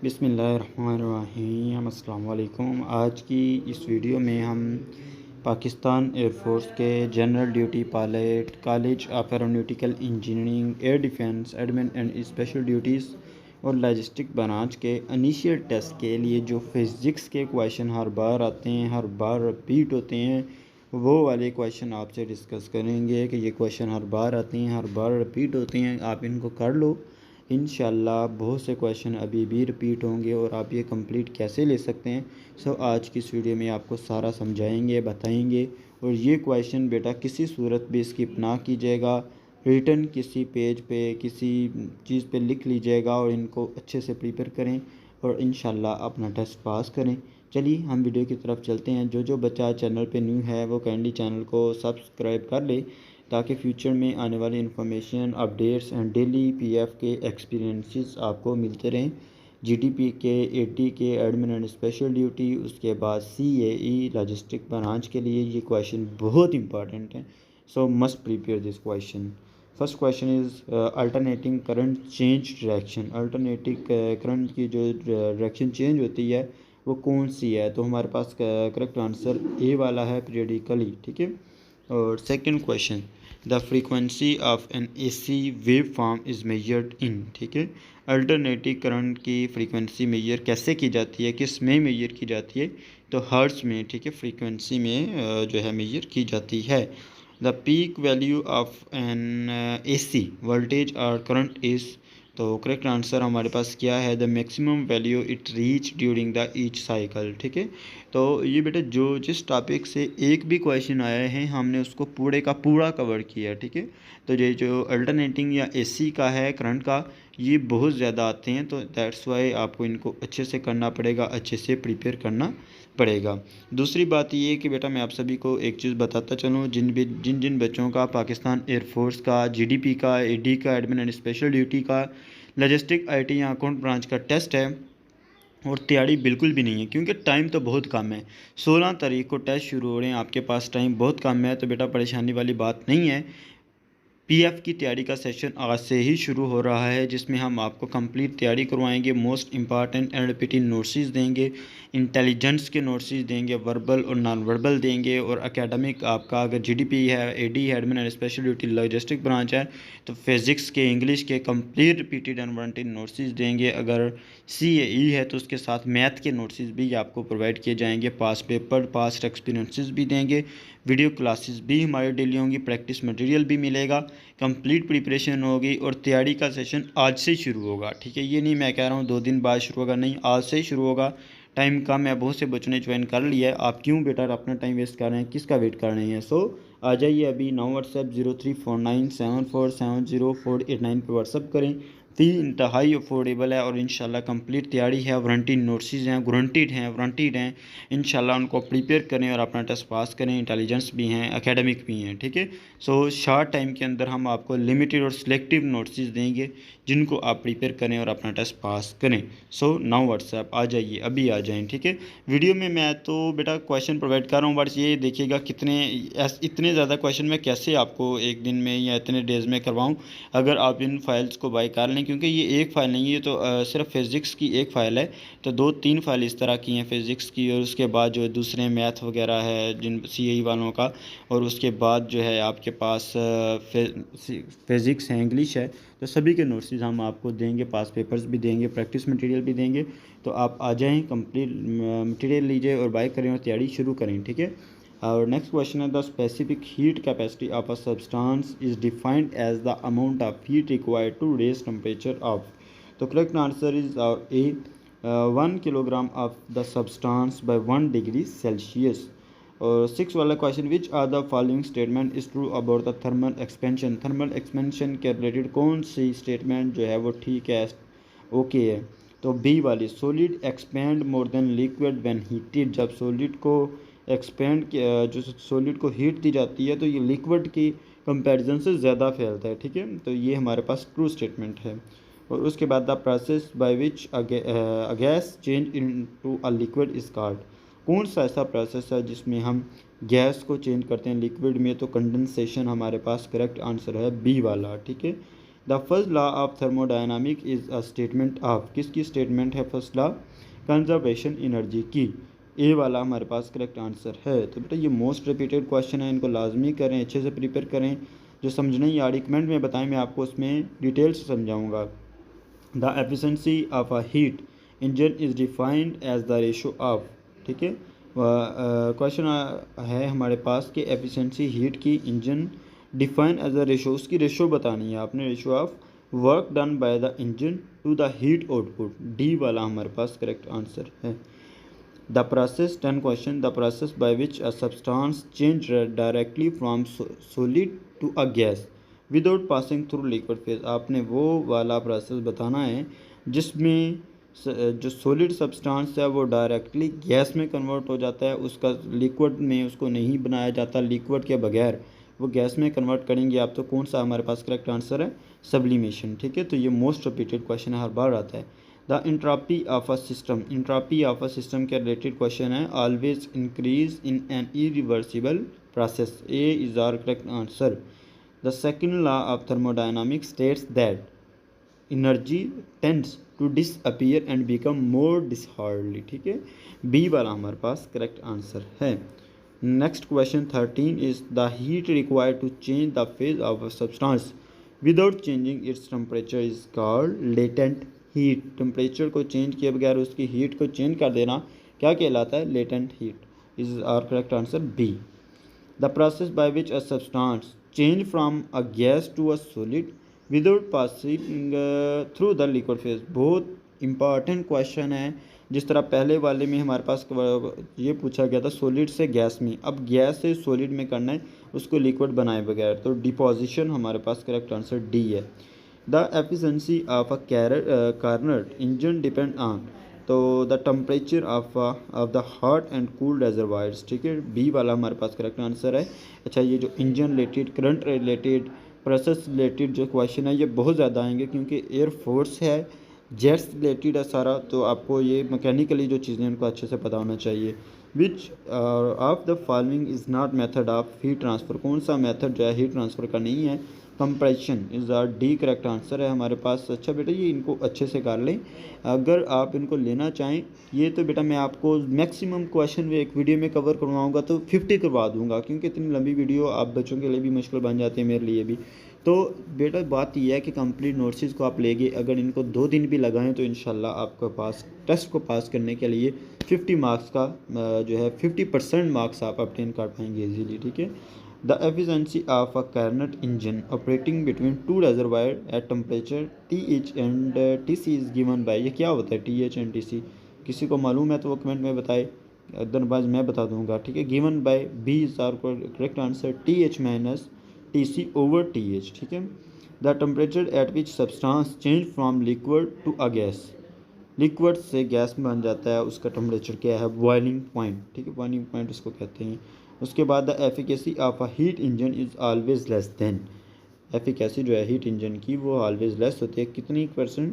बिस्मिल्लाहिर्रहमानिर्रहीम अस्सलाम वालेकुम। आज की इस वीडियो में हम पाकिस्तान एयरफोर्स के general duty pilot, college of aeronautical engineering, air defence, admin and special duties और लॉजिस्टिक ब्रांच के इनिशियल टेस्ट के लिए जो फिज़िक्स के क्वेश्चन हर बार आते हैं, हर बार रिपीट होते हैं, वो वाले क्वेश्चन आपसे डिस्कस करेंगे कि ये क्वेश्चन हर बार आते हैं, हर बार रिपीट होते हैं, आप इनको कर लो। इंशाल्लाह बहुत से क्वेश्चन अभी भी रिपीट होंगे और आप ये कंप्लीट कैसे ले सकते हैं, आज की इस वीडियो में आपको सारा समझाएंगे, बताएंगे। और ये क्वेश्चन बेटा किसी सूरत भी स्किप ना कीजिएगा, रिटन किसी पेज पे, किसी चीज़ पे लिख लीजिएगा और इनको अच्छे से प्रिपेयर करें और इंशाल्लाह अपना टेस्ट पास करें। चलिए हम वीडियो की तरफ चलते हैं। जो बच्चा चैनल पे न्यू है वो काइंडली चैनल को सब्सक्राइब कर ले ताकि फ्यूचर में आने वाली information, updates and daily PF के एक्सपीरियंसेस आपको मिलते रहें। जीडीपी के, एटी के, एडमिन एंड स्पेशल ड्यूटी, उसके बाद सीएई लॉजिस्टिक ब्रांच के लिए ये क्वेश्चन बहुत इंपॉर्टेंट है। सो must prepare this question. First question is alternating current change direction. Alternating current की जो डायरेक्शन चेंज होती है वो कौन सी है? तो हमारे पास करेक्ट आंसर ए वाला है, पीरियडिकली। ठीक है। और second question, the frequency of N AC wave form is measured in. ठीक है। अल्टरनेटिव करंट की फ्रीक्वेंसी मेजर कैसे की जाती है, किस में मेजर की जाती है? तो हर्ट्ज़ में। ठीक है। फ्रीक्वेंसी में जो है मेजर की जाती है। The peak value of N AC voltage और करंट इज़। तो करेक्ट आंसर हमारे पास क्या है? The maximum value it reach during the each cycle. ठीक है। तो ये बेटा जो जिस टॉपिक से एक भी क्वेश्चन आया है हमने उसको पूरे का पूरा कवर किया। ठीक है। तो ये जो अल्टरनेटिंग या एसी का है करंट का, ये बहुत ज़्यादा आते हैं, तो दैट्स वाई आपको इनको अच्छे से करना पड़ेगा, अच्छे से प्रिपेयर करना पड़ेगा। दूसरी बात ये कि बेटा मैं आप सभी को एक चीज़ बताता चलूँ, जिन जिन बच्चों का पाकिस्तान एयरफोर्स का, जीडीपी का, एडी का, एडमिन एंड स्पेशल ड्यूटी का, लॉजिस्टिक, आईटी या अकाउंट ब्रांच का टेस्ट है और तैयारी बिल्कुल भी नहीं है, क्योंकि टाइम तो बहुत कम है। 16 तारीख को टेस्ट शुरू हो रहे हैं, आपके पास टाइम बहुत कम है, तो बेटा परेशानी वाली बात नहीं है। पीएफ की तैयारी का सेशन आज से ही शुरू हो रहा है, जिसमें हम आपको कंप्लीट तैयारी करवाएंगे, most important and repeating notes देंगे, इंटेलिजेंस के नोट्स देंगे, वर्बल और नॉन वर्बल देंगे, और एकेडमिक आपका अगर जीडीपी है, एडी है, admin and special duty logistic branch है, तो फिज़िक्स के, इंग्लिश के complete repeated and warranted notes देंगे। अगर सीएई है तो उसके साथ मैथ के नोट्स भी आपको प्रोवाइड किए जाएंगे, पास पेपर, पास्ट एक्सपीरियंसेस भी देंगे, वीडियो क्लासेस भी हमारी डेली होंगी, प्रैक्टिस मटेरियल भी मिलेगा, कंप्लीट प्रिपरेशन होगी और तैयारी का सेशन आज से शुरू होगा। ठीक है। ये नहीं मैं कह रहा हूँ 2 दिन बाद शुरू होगा, नहीं, आज से ही शुरू होगा। टाइम कम है, बहुत से बच्चों ने ज्वाइन कर लिया है, आप क्यों बेटा अपना टाइम वेस्ट कर रहे हैं, किसका वेट कर रहे हैं? आ जाइए अभी। 9 व्हाट्सएप 0349747048 पर व्हाट्सअप करें। फ़ी इंतहाई अफोर्डेबल है और इंशाल्लाह कंप्लीट तैयारी है, वारंटी नोट्स हैं, वारंटीड हैं। इंशाल्लाह उनको प्रिपेयर करें और अपना टेस्ट पास करें। इंटेलिजेंस भी हैं, एकेडमिक भी हैं। ठीक है। शॉर्ट टाइम के अंदर हम आपको लिमिटेड और सिलेक्टिव नोट्स देंगे, जिनको आप प्रिपेयर करें और अपना टेस्ट पास करें। 9 व्हाट्सएप आ जाइए, अभी आ जाएँ। ठीक है। वीडियो में मैं तो बेटा क्वेश्चन प्रोवाइड कर रहा हूँ, बट ये देखिएगा इतने ज़्यादा क्वेश्चन मैं कैसे आपको एक दिन में या इतने डेज़ में करवाऊँ, अगर आप इन फाइल्स को बाय कर लें, क्योंकि ये एक फ़ाइल नहीं है, तो सिर्फ फिज़िक्स की एक फ़ाइल है, तो 2-3 फाइल इस तरह की हैं फ़िज़िक्स की, और उसके बाद जो है दूसरे मैथ वगैरह है जिन सीएई वालों का, और उसके बाद जो है आपके पास फिज़िक्स है, इंग्लिश है, तो सभी के नोट्स हम आपको देंगे, पास पेपर्स भी देंगे, प्रैक्टिस मटेरियल भी देंगे। तो आप आ जाएँ, कंप्लीट मटेरियल लीजिए और बाय करें और तैयारी शुरू करें। ठीक है। Our next question is, the specific heat capacity of a substance is defined as the amount of heat required to raise temperature of. The correct answer is A. 1 kilogram of the substance by 1 degree Celsius. और 6 वाला question, which are the following statement is true about the thermal expansion. Thermal expansion के related कौन सी statement जो है वो ठीक है, ओके है? तो बी वाली, solid expand more than liquid when heated. जब सॉलिड को एक्सपेंड जो सॉलिड को हीट दी जाती है तो ये लिक्विड की कंपैरिजन से ज़्यादा फैलता है। ठीक है। तो ये हमारे पास ट्रू स्टेटमेंट है। और उसके बाद the process by which a gas change into a liquid is called. कौन सा ऐसा प्रोसेस है जिसमें हम गैस को चेंज करते हैं लिक्विड में? तो कंडेंसेशन हमारे पास करेक्ट आंसर है बी वाला। ठीक है। The first law of thermodynamic is a statement of, किसकी स्टेटमेंट है फर्स्ट लॉ? कंजर्वेशन एनर्जी की। ए वाला हमारे पास करेक्ट आंसर है। तो बेटा ये मोस्ट रिपीटेड क्वेश्चन है, इनको लाजमी करें, अच्छे से प्रिपेयर करें। जो समझ नहीं आ रही कमेंट में बताएं, मैं आपको उसमें डिटेल से समझाऊंगा। The efficiency of a heat engine is defined as the ratio of, ठीक है। क्वेश्चन है हमारे पास कि एफिशिएंसी हीट की engine define as a ratio, उसकी रेशो बतानी है आपने, ratio of work done by the engine to the heat output. D वाला हमारे पास करेक्ट आंसर है। The process 10 question, the process by which a substance change directly from solid to a gas without passing through liquid phase. आपने वो वाला process बताना है जिसमें जो सॉलिड सब्सटेंस है वो डायरेक्टली गैस में कन्वर्ट हो जाता है, उसका लिक्विड में उसको नहीं बनाया जाता, लिक्विड के बगैर वो गैस में कन्वर्ट करेंगे आप। तो कौन सा हमारे पास करेक्ट आंसर है? सब्लिमेशन, ठीक है। तो ये मोस्ट रिपीटेड क्वेश्चन है, हर बार आता है। The entropy of a system, entropy of a system के रिलेटेड क्वेश्चन है। Always increase in an irreversible process. A is our correct answer. The second law of thermodynamics states that energy tends to disappear and become more disorderly, ठीक है। B वाला हमारे पास correct answer है। Next question 13 is the heat required to change the phase of a substance without changing its temperature is called latent heat. Temperature को change किए बगैर उसकी हीट को चेंज कर देना क्या कहलाता है? Latent heat is our correct answer B. The process by which a substance change from a gas to a solid without passing through the liquid phase. बहुत इंपॉर्टेंट क्वेश्चन है। जिस तरह पहले वाले में हमारे पास ये पूछा गया था सॉलिड से गैस में, अब गैस से सॉलिड में करना है उसको लिक्विड बनाए बगैर, तो डिपोजिशन हमारे पास करेक्ट आंसर डी है। The efficiency of a Carnot engine depend on, तो the temperature of the hot and cool reservoirs, ठीक है। बी वाला हमारे पास करेक्ट आंसर है। अच्छा, ये जो engine related, current related, process related जो क्वेश्चन है ये बहुत ज़्यादा आएंगे क्योंकि एयरफोर्स है, जेट्स रिलेटेड है सारा, तो आपको ये मैकेनिकली जो चीज़ें उनको अच्छे से पता होना चाहिए। विच of the following is not method of heat transfer, कौन सा मेथड जो है हीट ट्रांसफ़र का नहीं है? Compression is R D correct answer है हमारे पास। अच्छा बेटा ये इनको अच्छे से कर लें, अगर आप इनको लेना चाहें। ये तो बेटा मैं आपको मैक्सिमम क्वेश्चन में एक वीडियो में कवर करवाऊंगा तो 50 करवा दूंगा, क्योंकि इतनी लंबी वीडियो आप बच्चों के लिए भी मुश्किल बन जाती है, मेरे लिए भी। तो बेटा बात यह है कि कंप्लीट नोट्स को आप लेंगे, अगर इनको 2 दिन भी लगाएं तो इंशाल्लाह आपके पास टेस्ट को पास करने के लिए 50 मार्क्स का जो है 50% मार्क्स आप ऑब्टेन कर पाएंगे इजीली, ठीक है। The efficiency of a Carnot engine operating between two reservoir at temperature TH and TC is given by, ये क्या होता है TH एंड TC? किसी को मालूम है तो वो कमेंट में बताए, अदरवाइज मैं बता दूंगा, ठीक है। Given by B is our correct answer TH minus TC over TH, ठीक है। The temperature at which substance change from liquid to a gas, liquid से गैस में बन जाता है, उसका टेम्परेचर क्या है? बॉइलिंग पॉइंट, ठीक है, बॉइलिंग पॉइंट उसको कहते हैं। उसके बाद the efficacy of a heat engine is always less than, efficacy जो है हीट इंजन की वो ऑलवेज लेस होती है, कितनी %?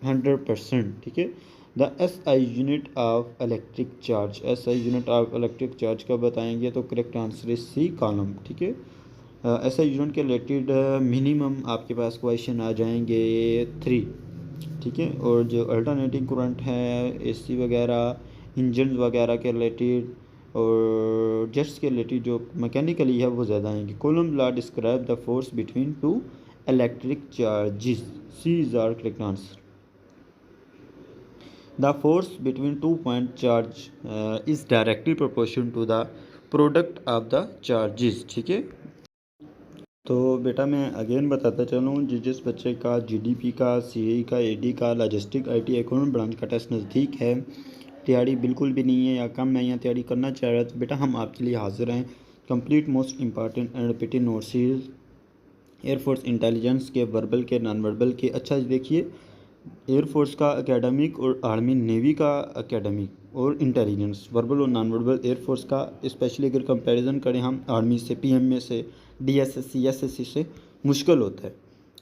100%, ठीक है। The SI unit of electric charge, SI unit of electric charge का बताएंगे तो correct answer is C column, ठीक है। SI यूनिट के रिलेटेड मिनिमम आपके पास क्वेश्चन आ जाएंगे 3, ठीक है। और जो अल्टरनेटिंग करंट है, AC वगैरह, इंजन वगैरह के रिलेटेड और जेट्स के रिलेटेड जो मैकेनिकली है वो ज़्यादा आएंगे। Coulomb law describe the force between two electric charges, C is our correct answer. The force between 2 point charge is directly proportion to the product of the charges, ठीक है। तो बेटा मैं अगेन बताता चलूँ, जिस बच्चे का GDP का, CAE का, AD का, लॉजिस्टिक, IT, अकाउंट ब्रांच का टेस्ट नज़दीक है, तैयारी बिल्कुल भी नहीं है या कम है या तैयारी करना चाह रहा है, तो बेटा हम आपके लिए हाजिर हैं। Complete most important and repeated notes air force intelligence के, वर्बल के, नॉन वर्बल के। अच्छा देखिए, एयरफोर्स का एकेडमिक और आर्मी नेवी का एकेडमिक और इंटेलिजेंस, वर्बल और नॉन वर्बल। एयरफोर्स का स्पेशली अगर कंपैरिजन करें हम आर्मी से, PMA से, DSSC, SSC से, मुश्किल होता है।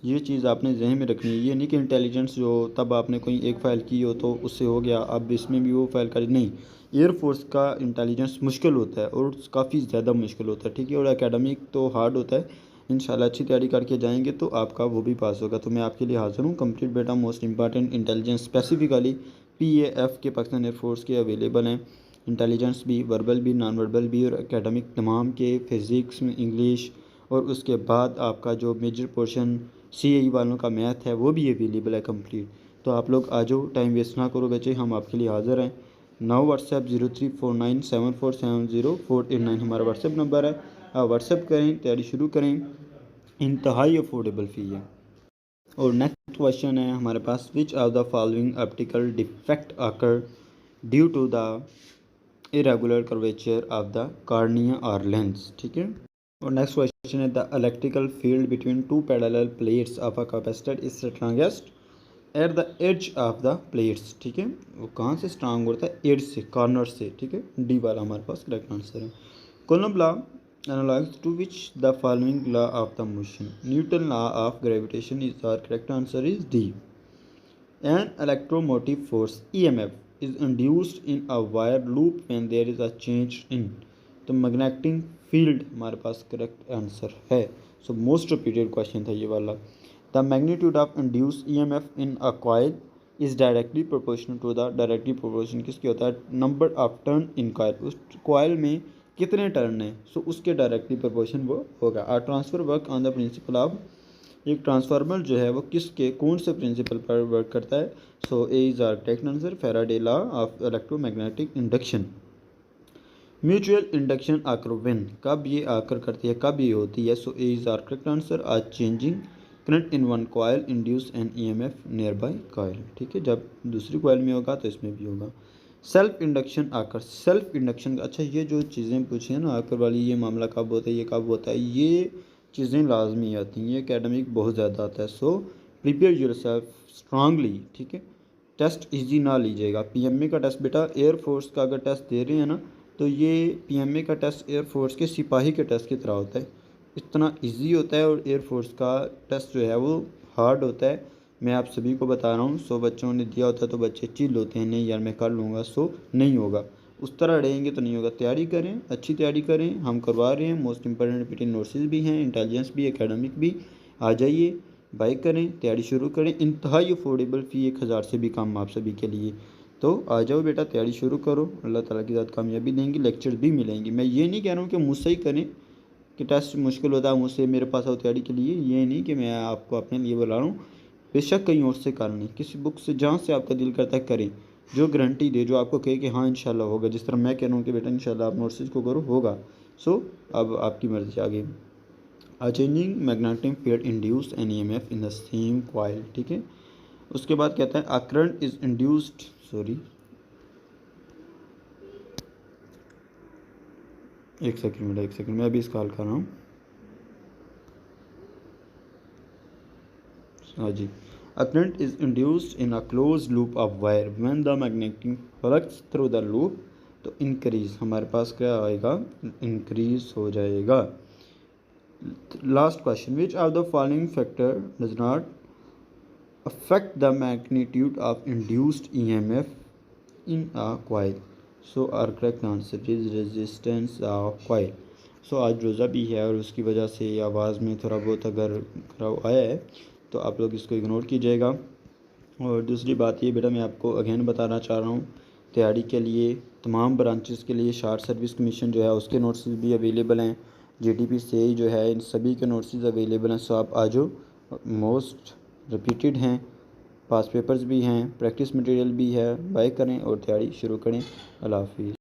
ये चीज़ आपने जहन में रखनी है। ये नहीं कि इंटेलिजेंस जो तब आपने कोई एक फ़ाइल की हो तो उससे हो गया, अब इसमें भी वो फ़ाइल करें, नहीं। एयरफोर्स का इंटेलिजेंस मुश्किल होता है और काफ़ी ज़्यादा मुश्किल होता है, ठीक है। और एकेडमिक तो हार्ड होता है, इंशाल्लाह अच्छी तैयारी करके जाएंगे तो आपका वो भी पास होगा। तो मैं आपके लिए हाज़िर हूँ। कंप्लीट बेटा most important intelligence specifically PAF के पाकिस्तान एयरफोर्स के अवेलेबल हैं। इंटेलिजेंस भी, वर्बल भी, नॉन वर्बल भी और एकेडमिक तमाम के, फिज़िक्स में, इंग्लिश और उसके बाद आपका जो मेजर पोर्शन CAE वालों का मैथ है वो भी अवेलेबल है कंप्लीट। तो आप लोग आ जाओ, टाइम वेस्ट ना करो बच्चे, हम आपके लिए हाज़िर हैं। व्हाट्सएप 0349747048 हमारा व्हाट्सएप नंबर है। आप व्हाट्सएप करें, तैयारी शुरू करें। इंतहाई अफोर्डेबल फ़ी है। और नेक्स्ट क्वेश्चन है हमारे पास, which of the following optical defect occur due to the irregular curvature of the cornea और लेंस। ठीक है। और नेक्स्ट क्वेश्चन है, the electrical field between two parallel plates of a capacitor is strongest at the edge of the plates. ठीक है, वो कहाँ से स्ट्रांग होता है? एज से, कॉर्नर से। ठीक है, डी वाला हमारे पास करेक्ट आंसर है। Coulomb law analogs to which the following law of the motion? Newton law of gravitation is our correct answer is D. An electromotive force EMF is induced in a wire loop when there is a change in तो magnetic field हमारे पास correct answer है। So most repeated question था ये वाला। The magnitude of induce EMF in a coil is directly proportional to the, directly proportion किसके होता है? Number of turn in coil, उस कॉइल में कितने टर्न हैं, सो उसके डायरेक्टली प्रोपोर्शन वो होगा। Uh transfer work on the principle of, एक ट्रांसफार्मर जो है वो किसके, कौन से प्रिंसिपल पर वर्क करता है? So A is our correct answer, Faraday law of electromagnetic induction. Mutual induction occur when, कब ये आकर करती है, कब ये होती है? So A is our correct answer, आज changing current in one coil induce an EMF nearby coil. ठीक है, जब दूसरी कॉइल में होगा तो इसमें भी होगा। सेल्फ इंडक्शन आकर, सेल्फ इंडक्शन, अच्छा ये जो चीज़ें पूछी हैं ना आकर वाली, ये मामला कब होता है, ये कब होता है, ये चीज़ें लाजमी आती हैं, ये एकेडमिक बहुत ज़्यादा आता है। So prepare your self strongly. ठीक है, टेस्ट इजी ना लीजिएगा। PMA का टेस्ट बेटा एयरफोर्स का अगर टेस्ट दे रहे हैं ना, तो ये PMA का टेस्ट एयरफोर्स के सिपाही के टेस्ट की तरह होता है, इतना इजी होता है। और एयरफोर्स का टेस्ट जो है वो हार्ड होता है, मैं आप सभी को बता रहा हूँ। सो बच्चों ने दिया होता है तो बच्चे चिल होते हैं, नहीं यार मैं कर लूँगा, सो नहीं होगा, उस तरह रहेंगे तो नहीं होगा। तैयारी करें, अच्छी तैयारी करें, हम करवा रहे हैं। मोस्ट इंपॉर्टेंट रिपीटेड नोट्स भी हैं, इंटेलिजेंस भी, एकेडमिक भी। आ जाइए, बाई करें, तैयारी शुरू करें। इंतहाई अफोर्डेबल फ़ी 1000 से भी कम आप सभी के लिए। तो आ जाओ बेटा, तैयारी शुरू करो, अल्लाह ताला की ज़ात कामयाबी देंगी, लेक्चर भी मिलेंगे। मैं ये नहीं कह रहा हूँ कि मुझसे ही करें कि टेस्ट मुश्किल होता है मुझसे मेरे पास आओ तैयारी के लिए, ये नहीं कि मैं आपको अपने लिए बुला रहा हूँ। बेशक कहीं और से कर लें, किसी बुक से जहाँ से आपका दिल करता है करें, जो गारंटी दे, जो आपको कहे कि हाँ इंशाल्लाह होगा। जिस तरह मैं कह रहा हूँ कि बेटा इंशाल्लाह आप नोट्स को करो, होगा। सो अब आपकी मर्ज़ी आगे। A changing magnetic field induced an EMF in the same coil। ठीक है, उसके बाद कहता है a current is induced, sorry एक सेकंड मैं अभी इसका हल कर रहा हूँ। हाँ जी, a current is induced in a closed loop of wire when the magnetic flux through the loop तो इंक्रीज, हमारे पास क्या आएगा? इंक्रीज हो जाएगा। Last question, which of the following factor does not affect the magnitude of induced EMF in a coil? So our correct answer is resistance of coil। सो आज रोज़ा भी है और उसकी वजह से आवाज़ में थोड़ा बहुत अगर खराब आया है तो आप लोग इसको इग्नोर कीजिएगा। और दूसरी बात ये बेटा मैं आपको अगेन बताना चाह रहा हूँ, तैयारी के लिए तमाम ब्रांचेस के लिए शार्ट सर्विस कमीशन जो है उसके नोट्स भी अवेलेबल हैं, GDP से जो है इन सभी के नोट्स अवेलेबल हैं। सो आप आ जाओ, मोस्ट रिपीटेड हैं, पास पेपर्स भी हैं, प्रैक्टिस मटेरियल भी है, बाय करें और तैयारी शुरू करें। अल्लाह हाफिज़।